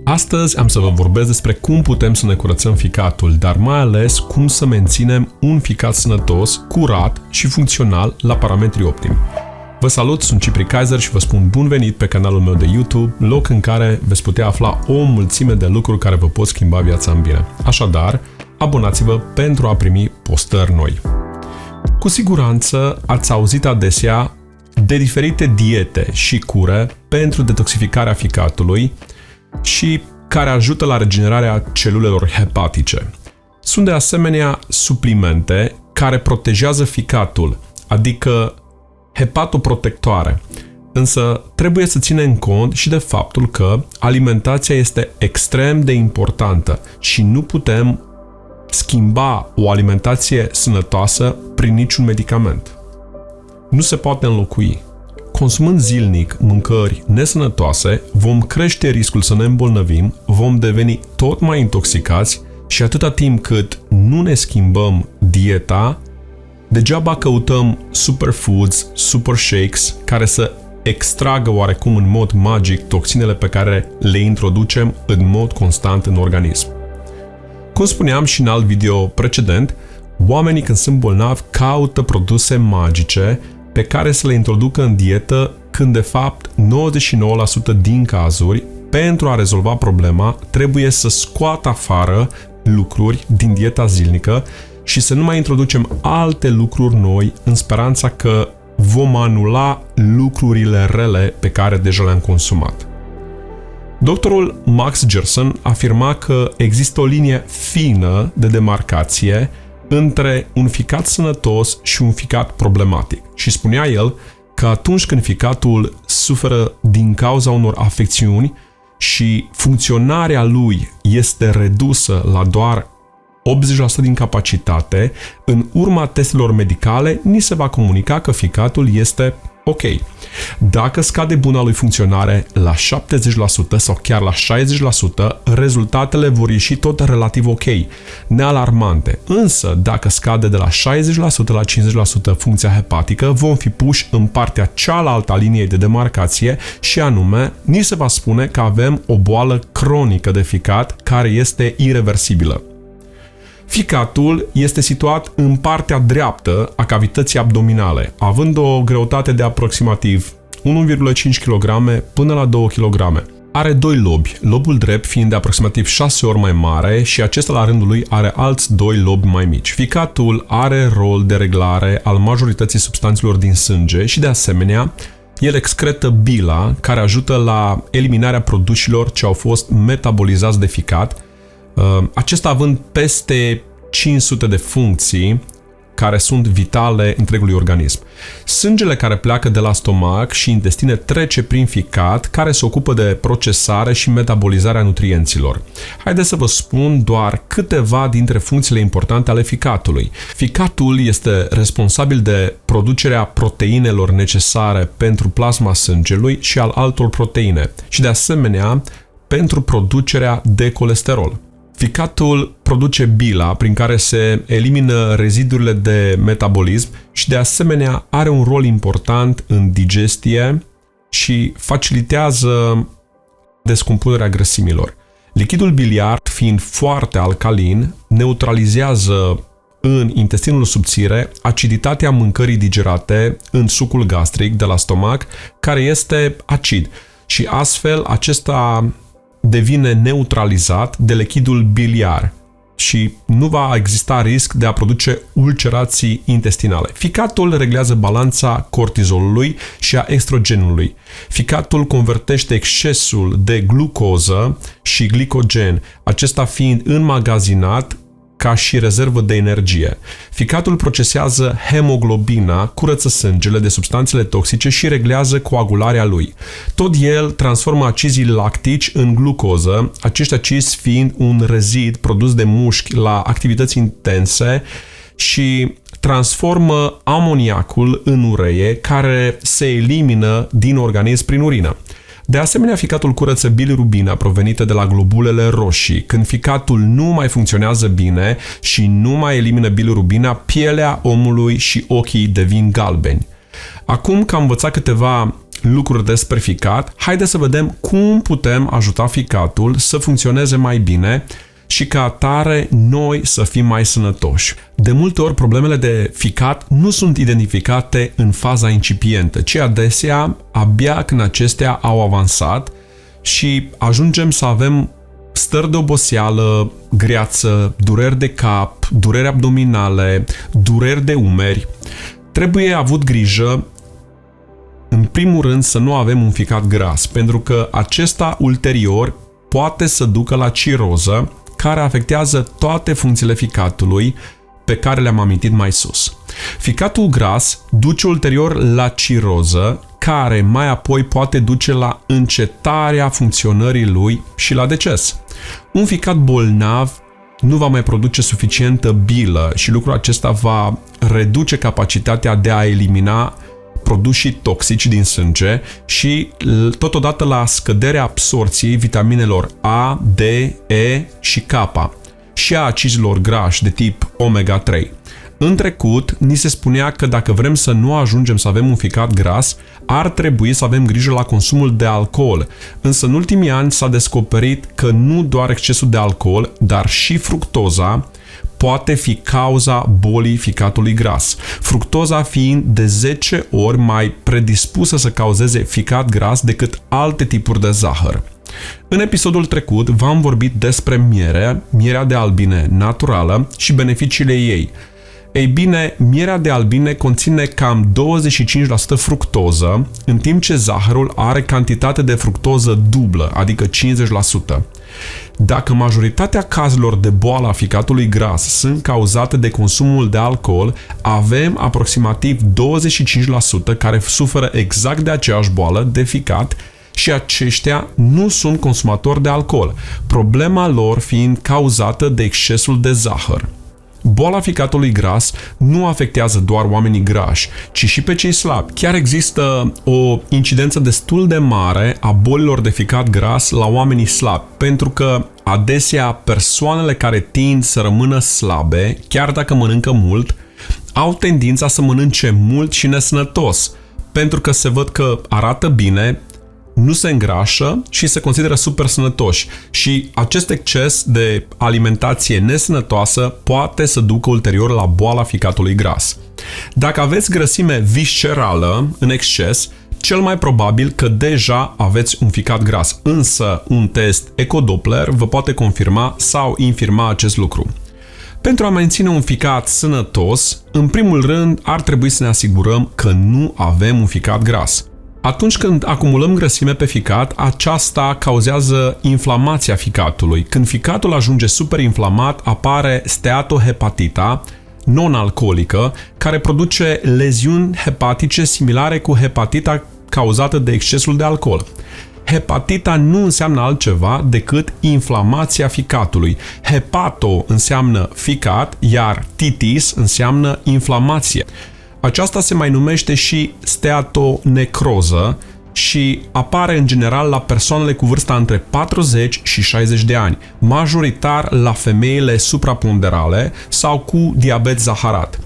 Astăzi am să vă vorbesc despre cum putem să ne curățăm ficatul, dar mai ales cum să menținem un ficat sănătos, curat și funcțional la parametri optimi. Vă salut, sunt Cipri Kaiser și vă spun bun venit pe canalul meu de YouTube, loc în care veți putea afla o mulțime de lucruri care vă pot schimba viața în bine. Așadar, abonați-vă pentru a primi postări noi. Cu siguranță ați auzit adesea de diferite diete și cure pentru detoxificarea ficatului și care ajută la regenerarea celulelor hepatice. Sunt de asemenea suplimente care protejează ficatul, adică hepatoprotectoare. Însă trebuie să ținem cont și de faptul că alimentația este extrem de importantă și nu putem schimba o alimentație sănătoasă prin niciun medicament. Nu se poate înlocui. Consumând zilnic mâncări nesănătoase, vom crește riscul să ne îmbolnăvim, vom deveni tot mai intoxicați și atâta timp cât nu ne schimbăm dieta, degeaba căutăm superfoods, super shakes, care să extragă oarecum în mod magic toxinele pe care le introducem în mod constant în organism. Cum spuneam și în alt video precedent, oamenii când sunt bolnavi caută produse magice pe care să le introducă în dietă, când de fapt 99% din cazuri, pentru a rezolva problema, trebuie să scoată afară lucruri din dieta zilnică și să nu mai introducem alte lucruri noi în speranța că vom anula lucrurile rele pe care deja le-am consumat. Doctorul Max Gerson afirma că există o linie fină de demarcație între un ficat sănătos și un ficat problematic. Și spunea el că atunci când ficatul suferă din cauza unor afecțiuni și funcționarea lui este redusă la doar 80% din capacitate, în urma testelor medicale ni se va comunica că ficatul este ok. Dacă scade buna lui funcționare la 70% sau chiar la 60%, rezultatele vor ieși tot relativ ok, nealarmante. Însă, dacă scade de la 60% la 50% funcția hepatică, vom fi puși în partea cealaltă a liniei de demarcație și anume, ni se va spune că avem o boală cronică de ficat care este ireversibilă. Ficatul este situat în partea dreaptă a cavității abdominale, având o greutate de aproximativ 1,5 kg până la 2 kg. Are doi lobi, lobul drept fiind de aproximativ 6 ori mai mare și acesta la rândul lui are alți doi lobi mai mici. Ficatul are rol de reglare al majorității substanțelor din sânge și de asemenea el excretă bila care ajută la eliminarea produselor ce au fost metabolizați de ficat, acesta având peste 500 de funcții care sunt vitale întregului organism. Sângele care pleacă de la stomac și intestine trece prin ficat, care se ocupă de procesare și metabolizarea nutrienților. Haideți să vă spun doar câteva dintre funcțiile importante ale ficatului. Ficatul este responsabil de producerea proteinelor necesare pentru plasma sângelui și al altor proteine și de asemenea pentru producerea de colesterol. Ficatul produce bila prin care se elimină rezidurile de metabolism și de asemenea are un rol important în digestie și facilitează descompunerea grăsimilor. Lichidul biliar, fiind foarte alcalin, neutralizează în intestinul subțire aciditatea mâncării digerate în sucul gastric de la stomac, care este acid și astfel acesta devine neutralizat de lichidul biliar și nu va exista risc de a produce ulcerații intestinale. Ficatul reglează balanța cortizolului și a estrogenului. Ficatul convertește excesul de glucoză și glicogen, acesta fiind înmagazinat ca și rezervă de energie. Ficatul procesează hemoglobina, curăță sângele de substanțele toxice și reglează coagularea lui. Tot el transformă acizii lactici în glucoză, acești acizi fiind un rezid produs de mușchi la activități intense și transformă amoniacul în uree, care se elimină din organism prin urină. De asemenea, ficatul curăță bilirubina provenită de la globulele roșii. Când ficatul nu mai funcționează bine și nu mai elimină bilirubina, pielea omului și ochii devin galbeni. Acum că am învățat câteva lucruri despre ficat, haideți să vedem cum putem ajuta ficatul să funcționeze mai bine și ca atare noi să fim mai sănătoși. De multe ori problemele de ficat nu sunt identificate în faza incipientă, ci adesea abia când acestea au avansat și ajungem să avem stări de oboseală, greață, dureri de cap, dureri abdominale, dureri de umeri. Trebuie avut grijă, în primul rând, să nu avem un ficat gras, pentru că acesta ulterior poate să ducă la ciroză, care afectează toate funcțiile ficatului pe care le-am amintit mai sus. Ficatul gras duce ulterior la ciroză, care mai apoi poate duce la încetarea funcționării lui și la deces. Un ficat bolnav nu va mai produce suficientă bilă și lucrul acesta va reduce capacitatea de a elimina produsii toxici din sânge și totodată la scăderea absorției vitaminelor A, D, E și K și a acizilor grași de tip omega-3. În trecut, ni se spunea că dacă vrem să nu ajungem să avem un ficat gras, ar trebui să avem grijă la consumul de alcool. Însă în ultimii ani s-a descoperit că nu doar excesul de alcool, dar și fructoza poate fi cauza bolii ficatului gras. Fructoza fiind de 10 ori mai predispusă să cauzeze ficat gras decât alte tipuri de zahăr. În episodul trecut v-am vorbit despre mierea de albine naturală și beneficiile ei. Ei bine, mierea de albine conține cam 25% fructoză, în timp ce zahărul are cantitate de fructoză dublă, adică 50%. Dacă majoritatea cazurilor de boală a ficatului gras sunt cauzate de consumul de alcool, avem aproximativ 25% care suferă exact de aceeași boală de ficat și aceștia nu sunt consumatori de alcool, problema lor fiind cauzată de excesul de zahăr. Boala ficatului gras nu afectează doar oamenii grași, ci și pe cei slabi. Chiar există o incidență destul de mare a bolilor de ficat gras la oamenii slabi, pentru că adesea persoanele care tind să rămână slabe, chiar dacă mănâncă mult, au tendința să mănânce mult și nesănătos, pentru că se văd că arată bine, nu se îngrașă și se consideră super sănătoși. Și acest exces de alimentație nesănătoasă poate să ducă ulterior la boala ficatului gras. Dacă aveți grăsime viscerală în exces, cel mai probabil că deja aveți un ficat gras, însă un test ecodoppler vă poate confirma sau infirma acest lucru. Pentru a menține un ficat sănătos, în primul rând ar trebui să ne asigurăm că nu avem un ficat gras. Atunci când acumulăm grăsime pe ficat, aceasta cauzează inflamația ficatului. Când ficatul ajunge superinflamat, apare steatohepatita non-alcoolică, care produce leziuni hepatice similare cu hepatita cauzată de excesul de alcool. Hepatita nu înseamnă altceva decât inflamația ficatului. Hepato înseamnă ficat, iar titis înseamnă inflamație. Aceasta se mai numește și steatonecroză și apare în general la persoanele cu vârsta între 40 și 60 de ani, majoritar la femeile supraponderale sau cu diabet zaharat.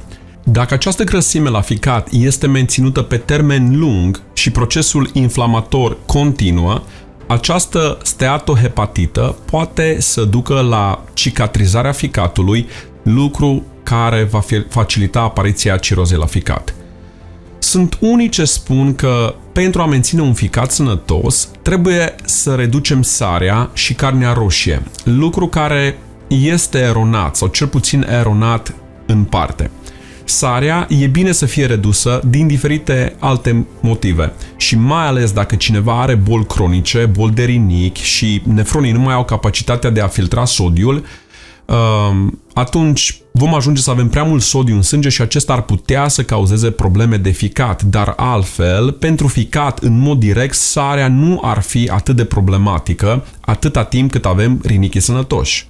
Dacă această grăsime la ficat este menținută pe termen lung și procesul inflamator continuă, această steatohepatită poate să ducă la cicatrizarea ficatului, lucru care va facilita apariția cirozei la ficat. Sunt unii ce spun că pentru a menține un ficat sănătos trebuie să reducem sarea și carnea roșie, lucru care este eronat sau cel puțin eronat în parte. Sarea e bine să fie redusă din diferite alte motive și mai ales dacă cineva are boli cronice, boli de rinichi și nefronii nu mai au capacitatea de a filtra sodiul, atunci vom ajunge să avem prea mult sodiu în sânge și acesta ar putea să cauzeze probleme de ficat, dar altfel, pentru ficat, în mod direct, sarea nu ar fi atât de problematică atâta timp cât avem rinichii sănătoși.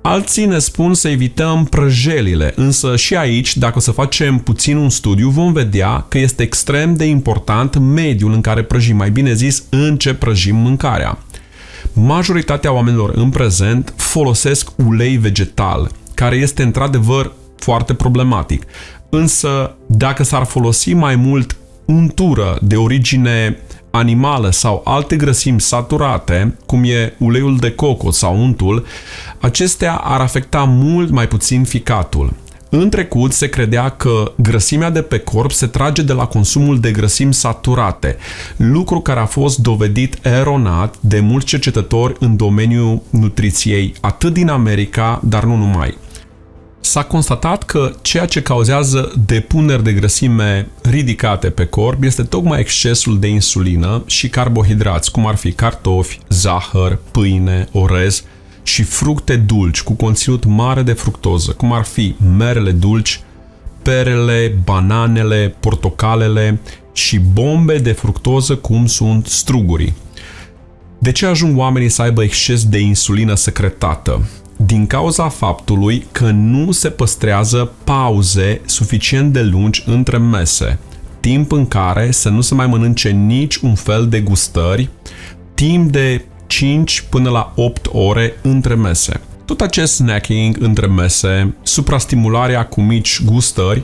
Alții ne spun să evităm prăjelile, însă și aici, dacă o să facem puțin un studiu, vom vedea că este extrem de important mediul în care prăjim, mai bine zis, în ce prăjim mâncarea. Majoritatea oamenilor în prezent folosesc ulei vegetal, care este într-adevăr foarte problematic. Însă, dacă s-ar folosi mai mult untură de origine animală sau alte grăsimi saturate, cum e uleiul de cocos sau untul, acestea ar afecta mult mai puțin ficatul. În trecut se credea că grăsimea de pe corp se trage de la consumul de grăsimi saturate, lucru care a fost dovedit eronat de mulți cercetători în domeniul nutriției, atât din America, dar nu numai. S-a constatat că ceea ce cauzează depuneri de grăsime ridicate pe corp este tocmai excesul de insulină și carbohidrați, cum ar fi cartofi, zahăr, pâine, orez și fructe dulci cu conținut mare de fructoză, cum ar fi merele dulci, perele, bananele, portocalele și bombe de fructoză, cum sunt strugurii. De ce ajung oamenii să aibă exces de insulină secretată? Din cauza faptului că nu se păstrează pauze suficient de lungi între mese, timp în care să nu se mai mănânce nici un fel de gustări, timp de 5 până la 8 ore între mese. Tot acest snacking între mese, suprastimularea cu mici gustări,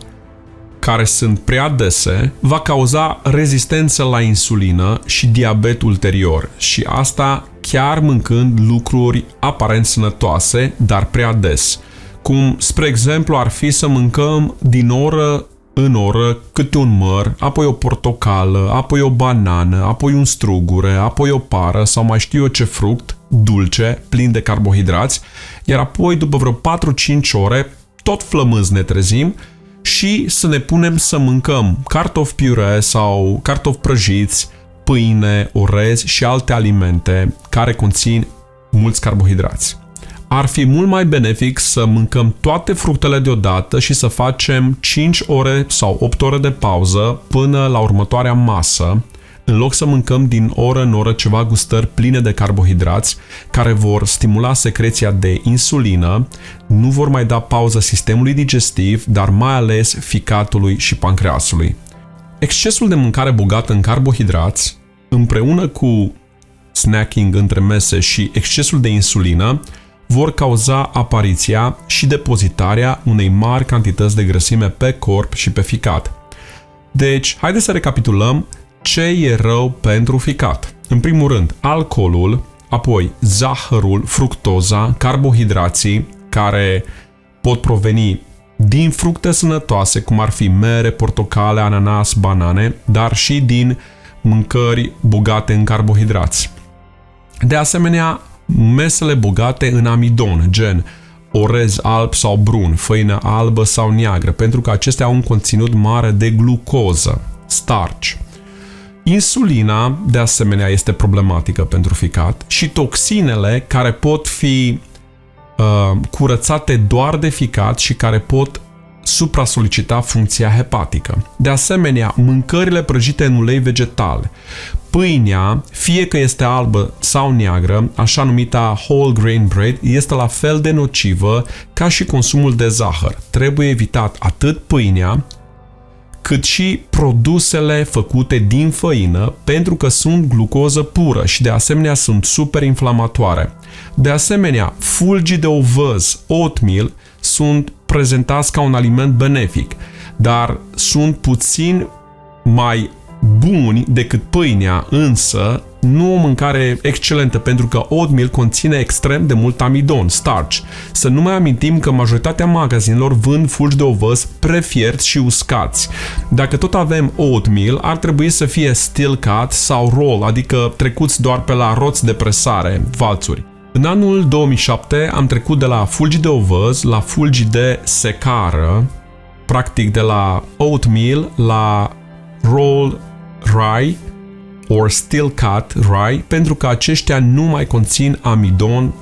care sunt prea dese, va cauza rezistență la insulină și diabet ulterior, și asta chiar mâncând lucruri aparent sănătoase, dar prea des. Cum, spre exemplu, ar fi să mâncăm din oră în oră câte un măr, apoi o portocală, apoi o banană, apoi un strugure, apoi o pară sau mai știu eu ce fruct dulce, plin de carbohidrați, iar apoi după vreo 4-5 ore, tot flămânzi ne trezim și să ne punem să mâncăm cartofi piure sau cartofi prăjiți, pâine, orez și alte alimente care conțin mulți carbohidrați. Ar fi mult mai benefic să mâncăm toate fructele deodată și să facem 5 ore sau 8 ore de pauză până la următoarea masă, în loc să mâncăm din oră în oră ceva gustări pline de carbohidrați care vor stimula secreția de insulină, nu vor mai da pauză sistemului digestiv, dar mai ales ficatului și pancreasului. Excesul de mâncare bogată în carbohidrați, împreună cu snacking între mese și excesul de insulină, vor cauza apariția și depozitarea unei mari cantități de grăsime pe corp și pe ficat. Deci, haideți să recapitulăm ce e rău pentru ficat. În primul rând, alcoolul, apoi zahărul, fructoza, carbohidrații care pot proveni din fructe sănătoase, cum ar fi mere, portocale, ananas, banane, dar și din mâncări bogate în carbohidrați. De asemenea, mesele bogate în amidon, gen orez alb sau brun, făină albă sau neagră, pentru că acestea au un conținut mare de glucoză, starch. Insulina, de asemenea, este problematică pentru ficat și toxinele care pot fi curățate doar de ficat și care pot supra-solicita funcția hepatică. De asemenea, mâncările prăjite în ulei vegetal, pâinea, fie că este albă sau neagră, așa numita whole grain bread, este la fel de nocivă ca și consumul de zahăr. Trebuie evitat atât pâinea, cât și produsele făcute din făină, pentru că sunt glucoză pură și de asemenea sunt super inflamatoare. De asemenea, fulgii de ovăz, oatmeal, sunt prezentați ca un aliment benefic, dar sunt puțin mai buni decât pâinea, însă nu o mâncare excelentă, pentru că oatmeal conține extrem de mult amidon, starch. Să nu mai amintim că majoritatea magazinelor vând fulgi de ovăz prefierți și uscați. Dacă tot avem oatmeal, ar trebui să fie steel cut sau roll, adică trecuți doar pe la roți de presare, valțuri. În anul 2007 am trecut de la fulgi de ovăz la fulgi de secară, practic de la oatmeal la roll rye or steel cut rye, pentru că aceștia nu mai conțin amidon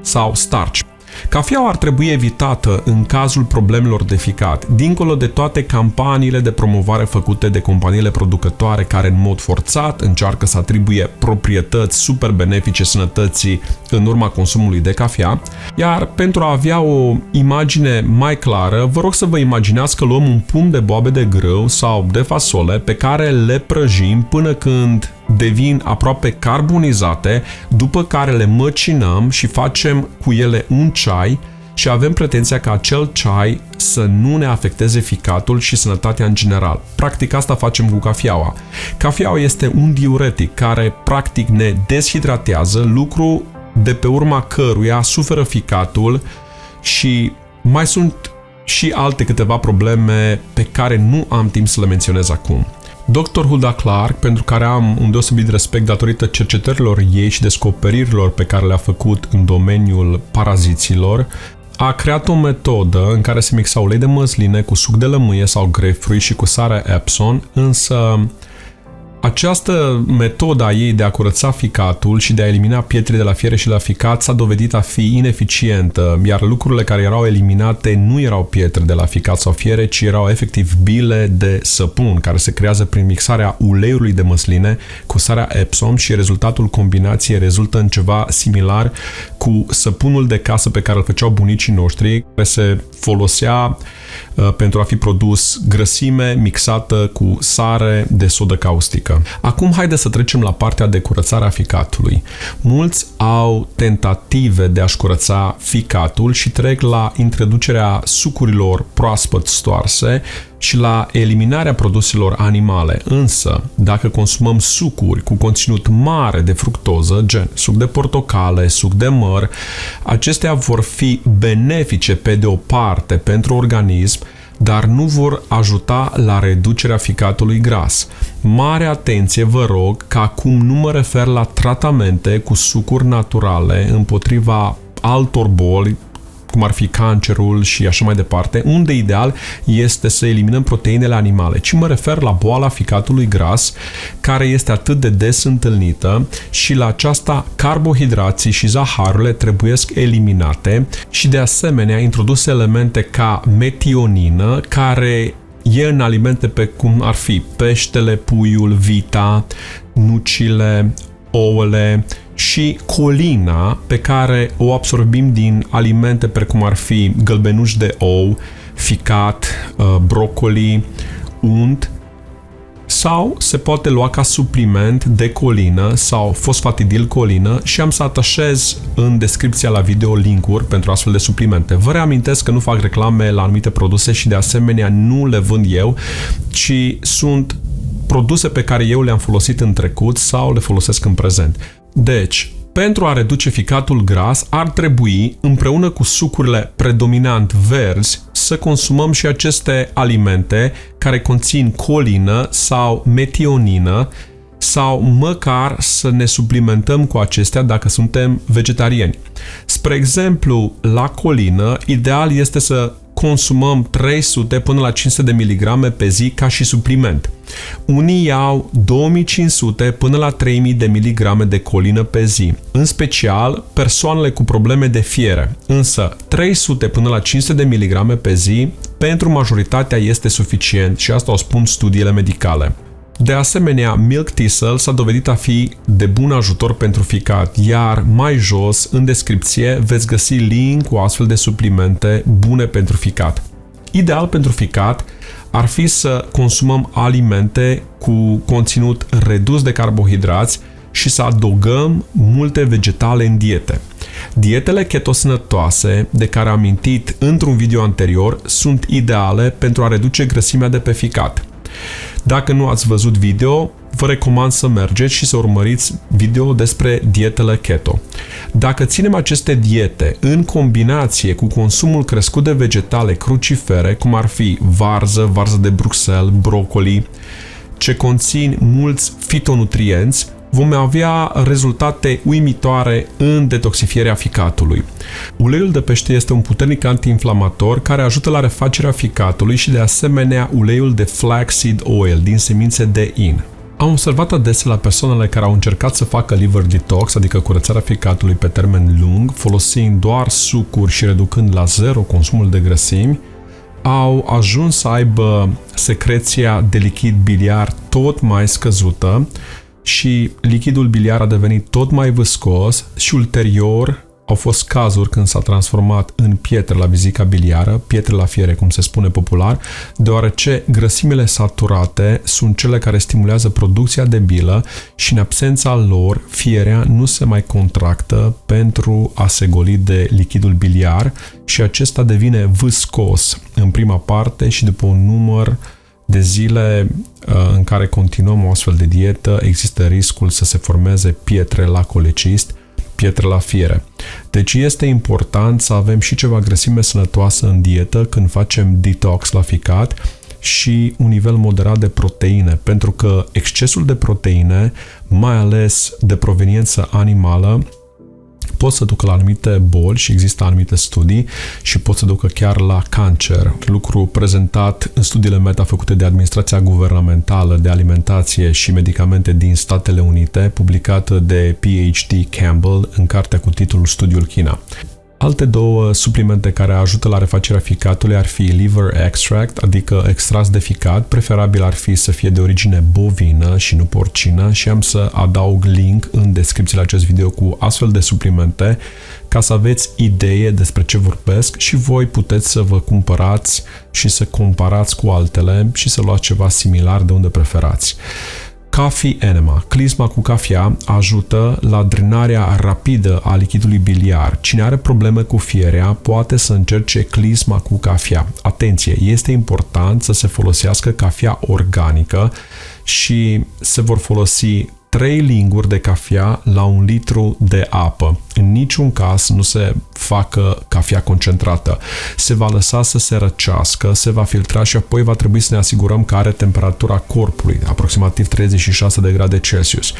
sau starch. Cafeaua ar trebui evitată în cazul problemelor de ficat, dincolo de toate campaniile de promovare făcute de companiile producătoare care în mod forțat încearcă să atribuie proprietăți super benefice sănătății în urma consumului de cafea, iar pentru a avea o imagine mai clară, vă rog să vă imaginați că luăm un pumn de boabe de grâu sau de fasole pe care le prăjim până când devin aproape carbonizate, după care le măcinăm și facem cu ele un ceai și avem pretenția ca acel ceai să nu ne afecteze ficatul și sănătatea în general. Practic asta facem cu cafeaua. Cafeaua este un diuretic care practic ne deshidratează, lucru de pe urma căruia suferă ficatul și mai sunt și alte câteva probleme pe care nu am timp să le menționez acum. Dr. Hulda Clark, pentru care am un deosebit respect datorită cercetărilor ei și descoperirilor pe care le-a făcut în domeniul paraziților, a creat o metodă în care se mixa ulei de măsline cu suc de lămâie sau grapefruit și cu sare Epsom, însă această metodă a ei de a curăța ficatul și de a elimina pietre de la fiere și de la ficat s-a dovedit a fi ineficientă, iar lucrurile care erau eliminate nu erau pietre de la ficat sau fiere, ci erau efectiv bile de săpun, care se creează prin mixarea uleiului de măsline cu sarea Epsom și rezultatul combinației rezultă în ceva similar cu săpunul de casă pe care îl făceau bunicii noștri, care se folosea pentru a fi produs grăsime mixată cu sare de sodă caustică. Acum haideți să trecem la partea de curățare a ficatului. Mulți au tentative de a-și curăța ficatul și trec la introducerea sucurilor proaspăt stoarse și la eliminarea produselor animale. Însă, dacă consumăm sucuri cu conținut mare de fructoză, gen suc de portocale, suc de măr, acestea vor fi benefice pe de o parte pentru organism, dar nu vor ajuta la reducerea ficatului gras. Mare atenție vă rog că acum nu mă refer la tratamente cu sucuri naturale împotriva altor boli, cum ar fi cancerul și așa mai departe, unde ideal este să eliminăm proteinele animale, ci mă refer la boala ficatului gras, care este atât de des întâlnită și la aceasta carbohidrații și zaharurile trebuiesc eliminate și de asemenea introduse elemente ca metionină, care e în alimente pe cum ar fi peștele, puiul, vita, nucile, ouăle și colina pe care o absorbim din alimente precum ar fi gălbenuși de ou, ficat, brocoli, unt sau se poate lua ca supliment de colină sau fosfatidilcolină și am să atașez în descripția la video link-uri pentru astfel de suplimente. Vă reamintesc că nu fac reclame la anumite produse și de asemenea nu le vând eu, ci sunt produse pe care eu le-am folosit în trecut sau le folosesc în prezent. Deci, pentru a reduce ficatul gras, ar trebui, împreună cu sucurile predominant verzi, să consumăm și aceste alimente care conțin colină sau metionină sau măcar să ne suplimentăm cu acestea dacă suntem vegetariani. Spre exemplu, la colină, ideal este să consumăm 300 până la 500 de miligrame pe zi ca și supliment. Unii iau 2500 până la 3000 de miligrame de colină pe zi, în special persoanele cu probleme de fiere. Însă 300 până la 500 de miligrame pe zi pentru majoritatea este suficient și asta o spun studiile medicale. De asemenea, milk thistle s-a dovedit a fi de bun ajutor pentru ficat, iar mai jos, în descripție, veți găsi link cu astfel de suplimente bune pentru ficat. Ideal pentru ficat ar fi să consumăm alimente cu conținut redus de carbohidrați și să adăugăm multe vegetale în diete. Dietele ketosănătoase, de care am amintit într-un video anterior, sunt ideale pentru a reduce grăsimea de pe ficat. Dacă nu ați văzut video, vă recomand să mergeți și să urmăriți video despre dietele keto. Dacă ținem aceste diete în combinație cu consumul crescut de vegetale crucifere, cum ar fi varză, varză de Bruxelles, brocoli, ce conțin mulți fitonutrienți, vom avea rezultate uimitoare în detoxifierea ficatului. Uleiul de pește este un puternic antiinflamator care ajută la refacerea ficatului și de asemenea uleiul de flaxseed oil din semințe de in. Am observat adesea la persoanele care au încercat să facă liver detox, adică curățarea ficatului pe termen lung, folosind doar sucuri și reducând la zero consumul de grăsimi, au ajuns să aibă secreția de lichid biliar tot mai scăzută și lichidul biliar a devenit tot mai viscos și ulterior Au fost cazuri când s-a transformat în pietre la vizica biliară, pietre la fiere, cum se spune popular, deoarece grăsimile saturate sunt cele care stimulează producția de bilă și în absența lor, fierea nu se mai contractă pentru a se goli de lichidul biliar și acesta devine viscos în prima parte și după un număr de zile în care continuăm o astfel de dietă, există riscul să se formeze pietre la colecist, pietre la fiere. Deci este important să avem și ceva grăsime sănătoasă în dietă când facem detox la ficat și un nivel moderat de proteine, pentru că excesul de proteine, mai ales de proveniență animală, pot să ducă la anumite boli și există anumite studii și pot să ducă chiar la cancer. Lucru prezentat în studiile meta făcute de Administrația Guvernamentală de Alimentație și Medicamente din Statele Unite, publicată de PhD Campbell în cartea cu titlul Studiul China. Alte două suplimente care ajută la refacerea ficatului ar fi liver extract, adică extras de ficat, preferabil ar fi să fie de origine bovină și nu porcină și am să adaug link în descripție la acest video cu astfel de suplimente ca să aveți idee despre ce vorbesc și voi puteți să vă cumpărați și să comparați cu altele și să luați ceva similar de unde preferați. Coffee enema. Clisma cu cafea ajută la drenarea rapidă a lichidului biliar. Cine are probleme cu fierea poate să încerce clisma cu cafea. Atenție, este important să se folosească cafea organică și se vor folosi 3 linguri de cafea la 1 litru de apă. În niciun caz nu se facă cafea concentrată. Se va lăsa să se răcească, se va filtra și apoi va trebui să ne asigurăm că are temperatura corpului, aproximativ 36 de grade Celsius.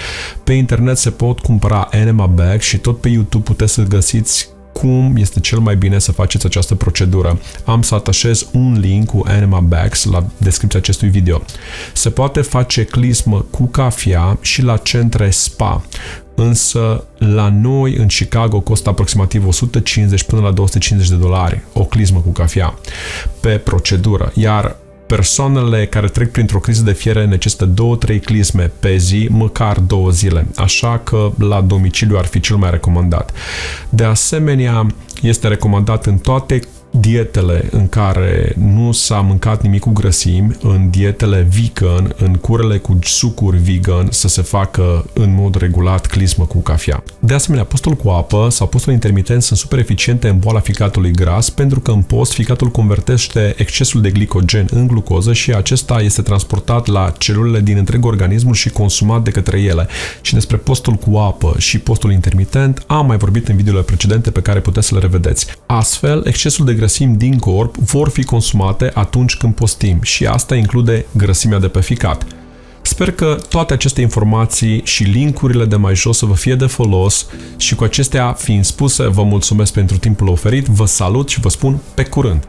Pe internet se pot cumpăra enema bag și tot pe YouTube puteți să găsiți cum este cel mai bine să faceți această procedură. Am să atașez un link cu enema bags la descripția acestui video. Se poate face clismă cu cafea și la centre spa, însă la noi în Chicago costă aproximativ 150 până la $250 o clismă cu cafea pe procedură, iar persoanele care trec printr-o criză de fiere necesită 2-3 clisme pe zi, măcar 2 zile, așa că la domiciliu ar fi cel mai recomandat. De asemenea, este recomandat în toate dietele în care nu s-a mâncat nimic cu grăsimi, în dietele vegan, în curele cu sucuri vegan, să se facă în mod regulat clismă cu cafea. De asemenea, postul cu apă sau postul intermitent sunt super eficiente în boala ficatului gras, pentru că în post ficatul convertește excesul de glicogen în glucoză și acesta este transportat la celulele din întreg organismul și consumat de către ele. Și despre postul cu apă și postul intermitent am mai vorbit în videoile precedente pe care puteți să le revedeți. Astfel, excesul de grăsimi din corp vor fi consumate atunci când postim și asta include grăsimea de pe ficat. Sper că toate aceste informații și linkurile de mai jos să vă fie de folos și cu acestea fiind spuse, vă mulțumesc pentru timpul oferit, vă salut și vă spun pe curând!